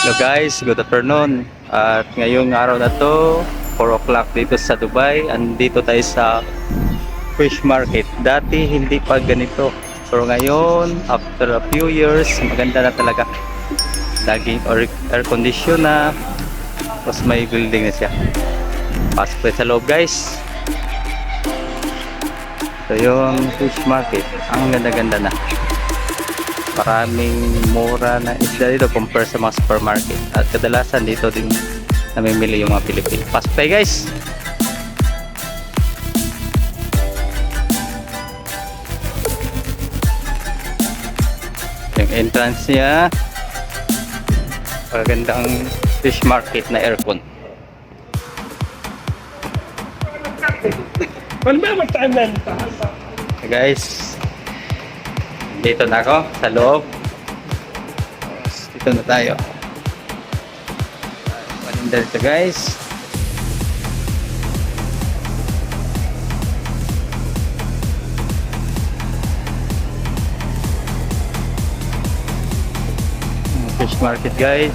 Hello guys, good afternoon. At ngayong araw na to, 4 o'clock dito sa Dubai. Andito tayo sa fish market. Dati hindi pa ganito. Pero ngayon, after a few years, maganda na talaga. Laging air condition na. Tapos may building na siya. Pasok tayo sa loob guys. Ito yung fish market. Ang ganda-ganda na. Maraming mura na isda dito compare sa mga supermarket. At kadalasan dito din namimili yung mga Pilipino. Pasok tayo guys! Yung entrance niya, magandang fish market na aircon. Okay, guys, dito na ako sa loob. Dito na tayo. Paninda dito guys. Fish market guys.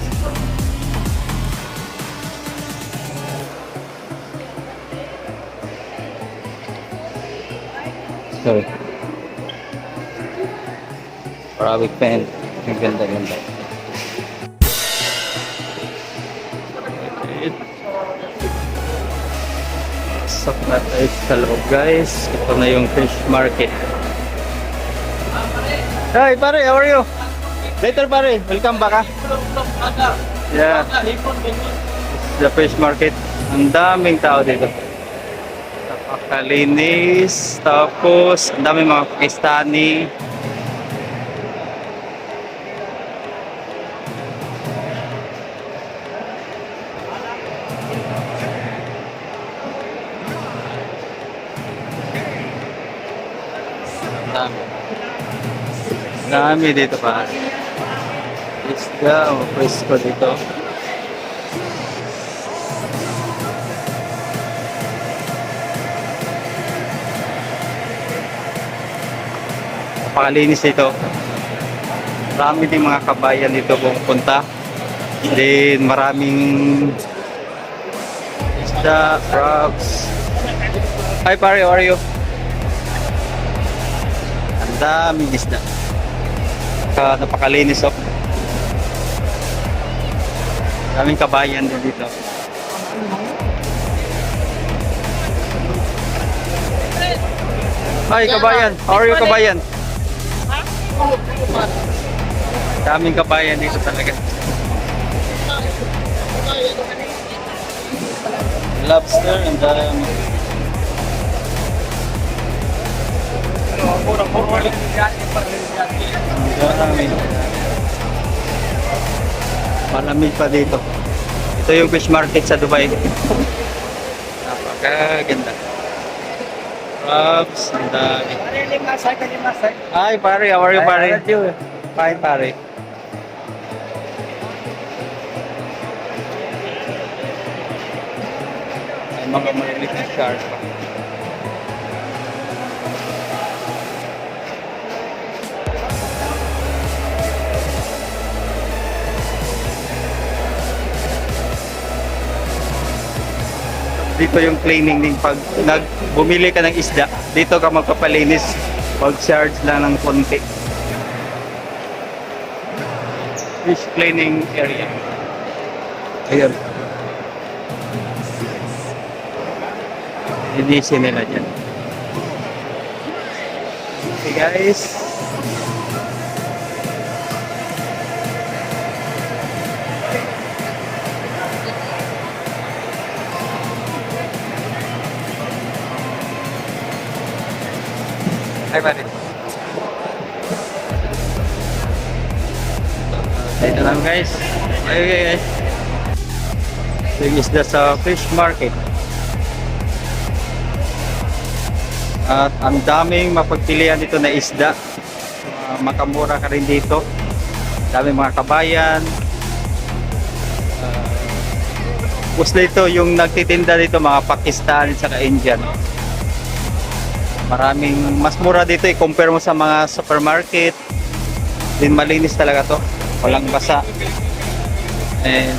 So, Arabic pen. Ang ganda-ganda. Pasok na tayo sa loob guys. Ito na yung fish market. Hi pare, how are you? Later pare, welcome back. Yeah. The fish market. Ang daming tao dito. Napakalinis. Tapos, ang daming mga Pakistani. Dami dito pa. Isda o presko dito. Napakalinis dito. Marami din mga kabayan dito pupunta. Then maraming isda, crabs. Hi pare, how are you? Ang daming isda. Napakalinis oh. Daming kabayan din dito. Hi kabayan, how are you kabayan? Daming kabayan dito talaga. Lobster and malamig pa dito. Ito yung fish market sa Dubai. Napakaganda. Crabs, ang dami. Hi pare, how are you pare? Fine pare. May mga maliit na shark pa. Dito yung cleaning din pag bumili ka ng isda, dito ka magpapalinis, mag-charge lang ng konti. Fish cleaning area. Ayun. Linisin nila dyan. Okay guys. Hi, buddy. Dito lang guys. Okay. Yung isda sa fish market. At ang daming mapagpilian dito na isda. Makamura ka rin dito. Daming mga kabayan. Gusto dito yung nagtitinda dito mga Pakistani at Indian. Maraming mas mura dito i-compare mo sa mga supermarket. Din malinis talaga to. Walang basa. And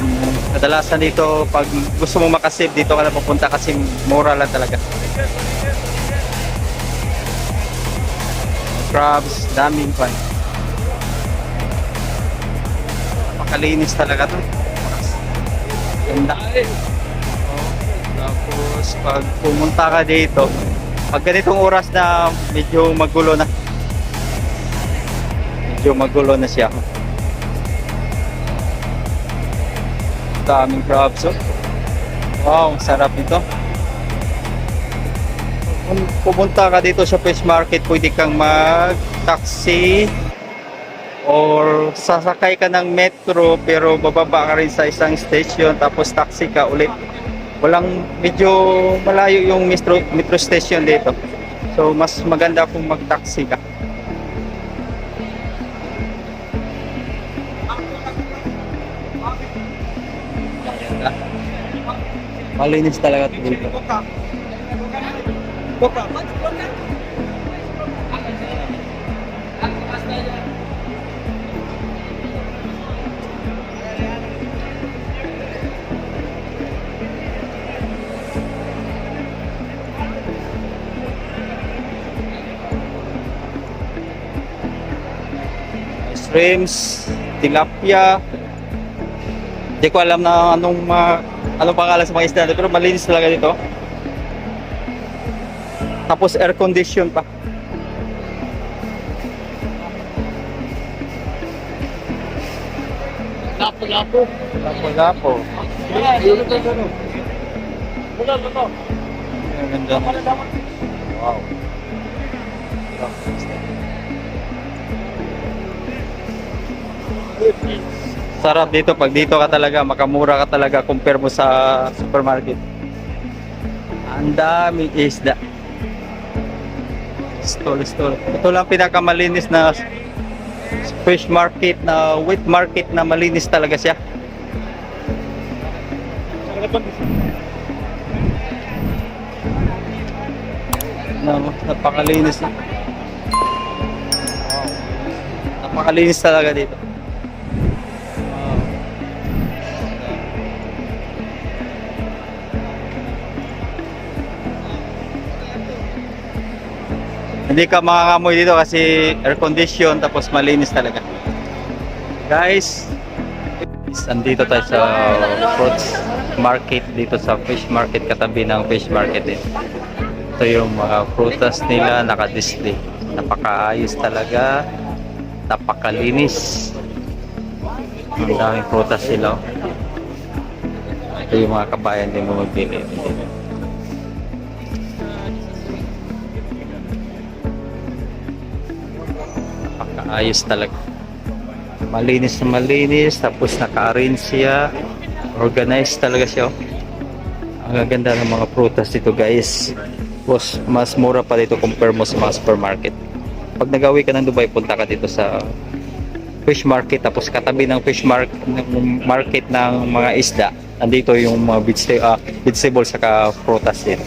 kadalasan dito, pag gusto mo makasave, dito ka na pupunta kasi mura lang talaga. Crabs, daming pan. Napakalinis talaga to. Ganda. Tapos pag pumunta ka dito, pag ganitong oras na medyo magulo na. Medyo magulo na siya. Daming crabs, oh. Wow, ang sarap nito. Kung pumunta ka dito sa fish market, pwede kang mag-taxi or sasakay ka ng metro pero bababa ka rin sa isang station tapos taxi ka ulit. Medyo malayo yung metro station dito. So mas maganda kung mag-taxi ka. Malinis talaga dito. Shrimps, tilapia. Hindi ko alam na anong pangalan sa mga isda pero malinis talaga dito. Tapos air condition pa. Lapo-lapo. Lapo-lapo. Ang ganda. Wow. Sarap dito pag dito ka talaga, makamura ka talaga compare mo sa supermarket. Ang daming isda. Stall. Ito lang pinakamalinis na fish market, na wet market na malinis talaga siya. Napakalinis. Wow. Napakalinis talaga dito. Hindi ka makakamoy dito kasi air condition tapos malinis talaga. Guys, andito tayo sa fruits market dito sa fish market, katabi ng fish market din. Ito yung mga prutas nila naka-display. Napakaayos talaga. Napakalinis. Ang daming prutas sila. Ito yung mga kabayan din mo magbili. Ayos talaga. Malinis na malinis. Tapos naka-arrange siya. Organized talaga siya. Ang ganda ng mga prutas dito guys. Mas mura pa dito compare mo sa mga supermarket. Pag nagawi ka ng Dubai, punta ka dito sa fish market. Tapos katabi ng fish market ng mga isda. Andito yung mga vegetables saka prutas din.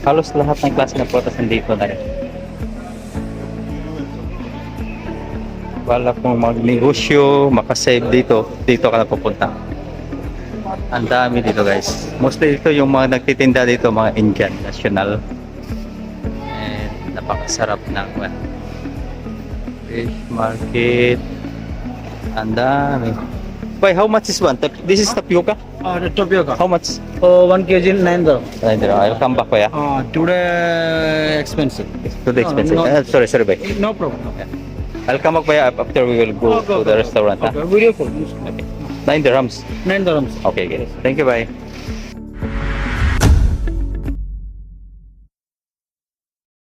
Halos lahat ng klase ng prutas nandito na rin. Balak mo magnegosyo, makasave dito ka na pupunta. Ang dami dito guys. Mostly dito yung mga nagtitinda dito, mga Indian national. And napakasarap ng fish market. Ang dami. Why, how much is one? This is tapioca? The tapioca. How much? 1 kg 9. I'll come back kuya. Today expensive. Today expensive. No. Sorry bye. No problem. I'll come back kuya after we will go to the restaurant. Okay. Video call. Okay. 9 dirhams. 9 dirhams. Okay. Thank you, bye.